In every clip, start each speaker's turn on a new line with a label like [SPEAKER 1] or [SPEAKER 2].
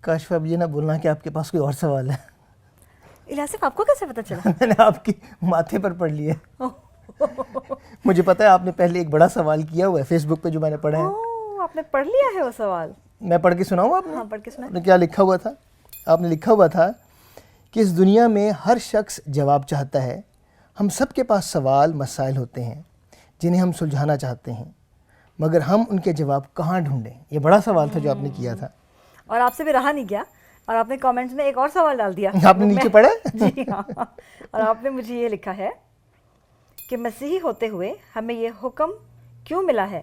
[SPEAKER 1] کاشفہ اب یہ نہ بولنا کہ آپ کے پاس کوئی اور سوال ہے.
[SPEAKER 2] الیاسف آپ کو کیسے پتہ چلا؟
[SPEAKER 1] میں نے آپ کی ماتھے پر پڑھ لیا. مجھے پتا ہے آپ نے پہلے ایک بڑا سوال کیا ہوا ہے فیس بک پہ جو میں نے پڑھا ہے.
[SPEAKER 2] آپ نے پڑھ لیا ہے وہ سوال؟
[SPEAKER 1] میں پڑھ کے سناؤں آپ نے؟
[SPEAKER 2] ہاں پڑھ کے سنا.
[SPEAKER 1] آپ نے کیا لکھا ہوا تھا؟ آپ نے لکھا ہوا تھا کہ اس دنیا میں ہر شخص جواب چاہتا ہے. ہم سب کے پاس سوال مسائل ہوتے ہیں جنہیں ہم سلجھانا چاہتے ہیں، مگر ہم ان کے جواب کہاں ڈھونڈیں؟ یہ بڑا سوال تھا جو آپ نے کیا تھا.
[SPEAKER 2] اور آپ سے بھی رہا نہیں گیا اور آپ نے کامنٹس میں ایک اور سوال ڈال دیا.
[SPEAKER 1] آپ نے نیچے پڑھا؟
[SPEAKER 2] جی ہاں. اور آپ نے مجھے یہ لکھا ہے کہ مسیحی ہوتے ہوئے ہمیں یہ حکم کیوں ملا ہے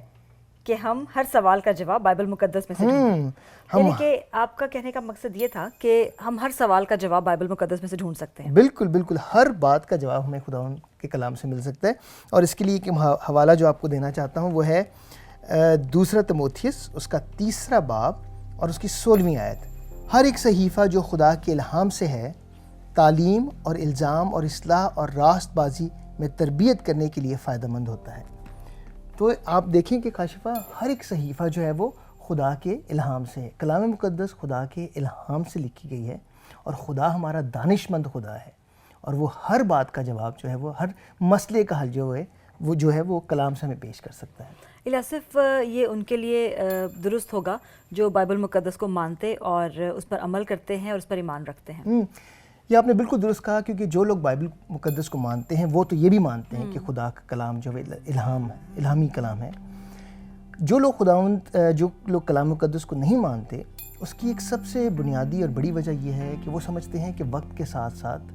[SPEAKER 2] کہ ہم ہر سوال کا جواب بائبل مقدس میں سے ڈھونڈیں؟ یعنی کہ آپ کا کہنے کا مقصد یہ تھا کہ ہم ہر سوال کا جواب بائبل مقدس میں سے ڈھونڈ سکتے ہیں.
[SPEAKER 1] بالکل بالکل، ہر بات کا جواب ہمیں خدا کے کلام سے مل سکتا ہے. اور اس کے لیے ایک حوالہ جو آپ کو دینا چاہتا ہوں وہ ہے دوسرا تیموتھیوس اس کا 3 باب اور اس کی 16ویں آیت. ہر ایک صحیفہ جو خدا کے الہام سے ہے تعلیم اور الزام اور اصلاح اور راست بازی میں تربیت کرنے کے لیے فائدہ مند ہوتا ہے. تو آپ دیکھیں کہ کاشفہ ہر ایک صحیفہ جو ہے وہ خدا کے الہام سے ہے. کلام مقدس خدا کے الہام سے لکھی گئی ہے اور خدا ہمارا دانش مند خدا ہے اور وہ ہر بات کا جواب جو ہے وہ ہر مسئلے کا حل جو ہے وہ کلام سے ہمیں پیش کر سکتا ہے.
[SPEAKER 2] الیاسف یہ ان کے لیے درست ہوگا جو بائبل مقدس کو مانتے اور اس پر عمل کرتے ہیں اور اس پر ایمان رکھتے ہیں.
[SPEAKER 1] یہ آپ نے بالکل درست کہا، کیونکہ جو لوگ بائبل مقدس کو مانتے ہیں وہ تو یہ بھی مانتے ہیں کہ خدا کا کلام جو الہامی کلام ہے. جو لوگ کلام مقدس کو نہیں مانتے اس کی ایک سب سے بنیادی اور بڑی وجہ یہ ہے کہ وہ سمجھتے ہیں کہ وقت کے ساتھ ساتھ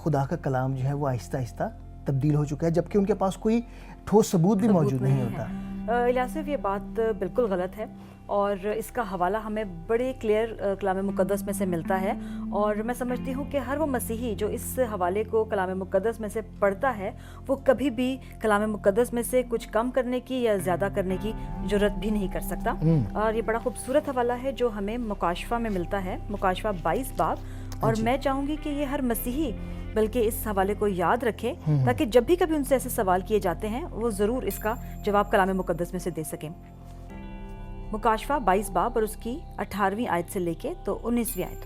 [SPEAKER 1] خدا کا کلام جو ہے وہ آہستہ آہستہ تبدیل ہو چکا ہے، جبکہ ان کے پاس کوئی ٹھوس ثبوت بھی موجود نہیں ہوتا.
[SPEAKER 2] الیاسف یہ بات بالکل غلط ہے اور اس کا حوالہ ہمیں بڑے کلیئر کلام مقدس میں سے ملتا ہے. اور میں سمجھتی ہوں کہ ہر وہ مسیحی جو اس حوالے کو کلام مقدس میں سے پڑھتا ہے وہ کبھی بھی کلام مقدس میں سے کچھ کم کرنے کی یا زیادہ کرنے کی جرات بھی نہیں کر سکتا. اور یہ بڑا خوبصورت حوالہ ہے جو ہمیں مکاشفہ میں ملتا ہے، مکاشفہ 22 باب. اور میں چاہوں گی کہ یہ ہر مسیحی بلکہ اس حوالے کو یاد رکھے تاکہ جب بھی کبھی ان سے ایسے سوال کیے جاتے ہیں وہ ضرور اس کا جواب کلام مقدس میں سے دے سکیں. مکاشفہ 22 باب اور اس کی 18ویں آیت سے لے کے تو 19ویں آیت.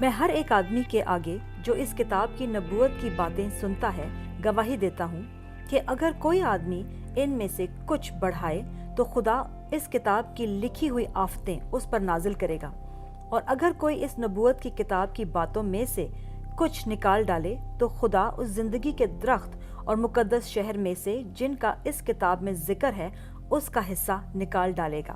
[SPEAKER 2] میں ہر ایک آدمی کے آگے جو اس کتاب کی نبوت کی باتیں سنتا ہے گواہی دیتا ہوں کہ اگر کوئی آدمی ان میں سے کچھ بڑھائے تو خدا اس کتاب کی لکھی ہوئی آفتیں اس پر نازل کرے گا، اور اگر کوئی اس نبوت کی کتاب کی باتوں میں سے کچھ نکال ڈالے تو خدا اس زندگی کے درخت اور مقدس شہر میں سے جن کا اس کتاب میں ذکر ہے اس کا حصہ نکال ڈالے گا.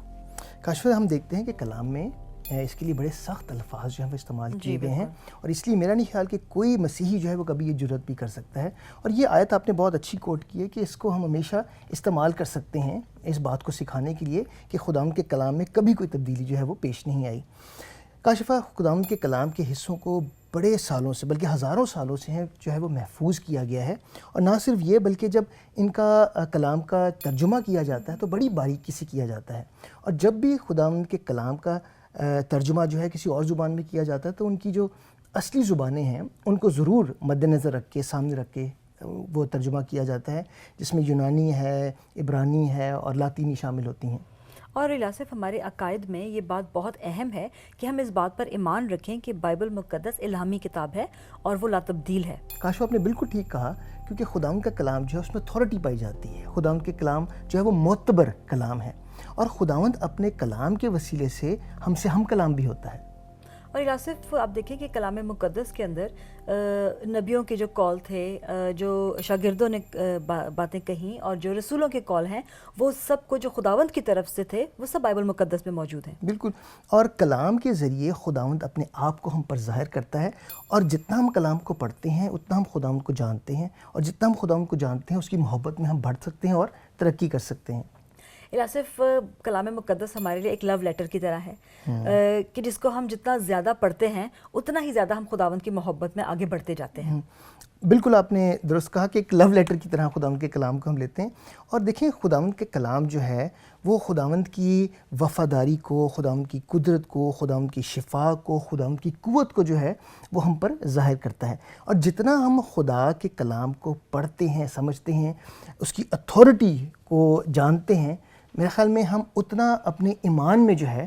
[SPEAKER 1] کاشفہ ہم دیکھتے ہیں کہ کلام میں اس کے لیے بڑے سخت الفاظ جو ہیں وہ استعمال کیے گئے ہیں، اور اس لیے میرا نہیں خیال کہ کوئی مسیحی جو ہے وہ کبھی یہ جرات بھی کر سکتا ہے. اور یہ آیت آپ نے بہت اچھی کوٹ کی ہے کہ اس کو ہم ہمیشہ استعمال کر سکتے ہیں اس بات کو سکھانے کے لیے کہ خداوند کے کلام میں کبھی کوئی تبدیلی جو ہے وہ پیش نہیں آئی. کاشفہ خداوند کے کلام کے حصوں کو بڑے سالوں سے بلکہ ہزاروں سالوں سے جو ہے وہ محفوظ کیا گیا ہے. اور نہ صرف یہ بلکہ جب ان کا کلام کا ترجمہ کیا جاتا ہے تو بڑی باریکی سے کیا جاتا ہے. اور جب بھی خداوند کے کلام کا ترجمہ جو ہے کسی اور زبان میں کیا جاتا ہے تو ان کی جو اصلی زبانیں ہیں ان کو ضرور مد نظر رکھ کے سامنے رکھ کے وہ ترجمہ کیا جاتا ہے، جس میں یونانی ہے، عبرانی ہے اور لاطینی شامل ہوتی ہیں.
[SPEAKER 2] اور الیاسف ہمارے عقائد میں یہ بات بہت اہم ہے کہ ہم اس بات پر ایمان رکھیں کہ بائبل مقدس الہامی کتاب ہے اور وہ لا تبدیل ہے.
[SPEAKER 1] کاشفہ آپ نے بالکل ٹھیک کہا، کیونکہ خداوند کا کلام جو ہے اس میں اتھارٹی پائی جاتی ہے. خداوند کے کلام جو ہے وہ معتبر کلام ہے، اور خداوند اپنے کلام کے وسیلے سے ہم سے ہم کلام بھی ہوتا ہے.
[SPEAKER 2] اور الیاسف آپ دیکھیں کہ کلام مقدس کے اندر نبیوں کے جو کال تھے، جو شاگردوں نے باتیں کہیں، اور جو رسولوں کے کال ہیں وہ سب کو جو خداوند کی طرف سے تھے وہ سب بائبل مقدس میں موجود ہیں.
[SPEAKER 1] بالکل. اور کلام کے ذریعے خداوند اپنے آپ کو ہم پر ظاہر کرتا ہے، اور جتنا ہم کلام کو پڑھتے ہیں اتنا ہم خداوند کو جانتے ہیں، اور جتنا ہم خداوند کو جانتے ہیں اس کی محبت میں ہم بڑھ سکتے ہیں اور ترقی کر سکتے ہیں.
[SPEAKER 2] الیاسف کلام مقدس ہمارے لیے ایک لو لیٹر کی طرح ہے کہ جس کو ہم جتنا زیادہ پڑھتے ہیں اتنا ہی زیادہ ہم خداوند کی محبت میں آگے بڑھتے جاتے ہیں.
[SPEAKER 1] بالکل آپ نے درست کہا کہ ایک لو لیٹر کی طرح خداوند کے کلام کو ہم لیتے ہیں. اور دیکھیں خداوند کے کلام جو ہے وہ خداوند کی وفاداری کو، خداوند کی قدرت کو، خداوند کی شفا کو، خداوند کی قوت کو جو ہے وہ ہم پر ظاہر کرتا ہے. اور جتنا ہم خدا کے کلام کو پڑھتے ہیں، سمجھتے ہیں، اس کی اتھارٹی کو جانتے ہیں، میرے خیال میں ہم اتنا اپنے ایمان میں جو ہے